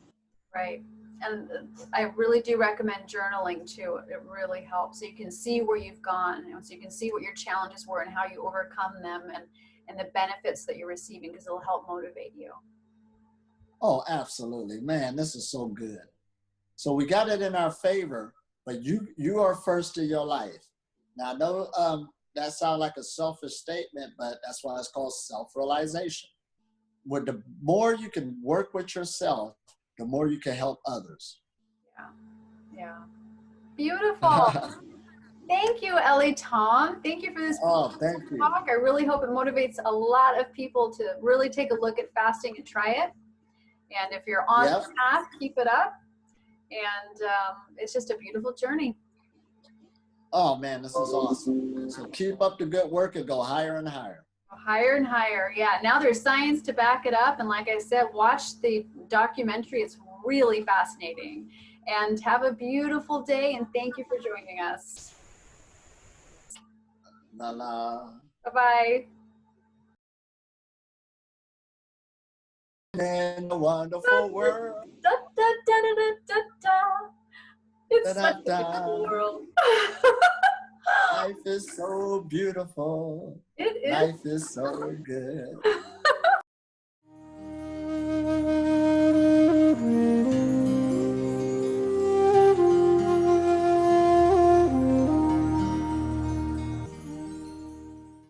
C: Right. And I really do recommend journaling too. It really helps. So you can see where you've gone, so you can see what your challenges were and how you overcome them, and the benefits that you're receiving, because it'll help motivate you.
A: Oh, absolutely. Man, this is so good. So we got it in our favor, but you are first in your life. Now, I know that sounds like a selfish statement, but that's why it's called self-realization. With the more you can work with yourself, the more you can help others.
C: Yeah. Yeah. Beautiful. Thank you, Elitom. Thank you for this
A: thank you.
C: talk. I really hope it motivates a lot of people to really take a look at fasting and try it. And if you're on the path, keep it up. And it's just a beautiful journey.
A: Oh, man, this is awesome. So keep up the good work and go higher and higher.
C: Higher and higher. Yeah. Now there's science to back it up. And like I said, watch the documentary. It's really fascinating. And have a beautiful day. And thank you for joining us. Bye-bye.
A: In a wonderful world.
C: Da, da, da, da, da, da, da. It's such a beautiful world.
A: Life is so beautiful.
C: It is.
A: Life is so good.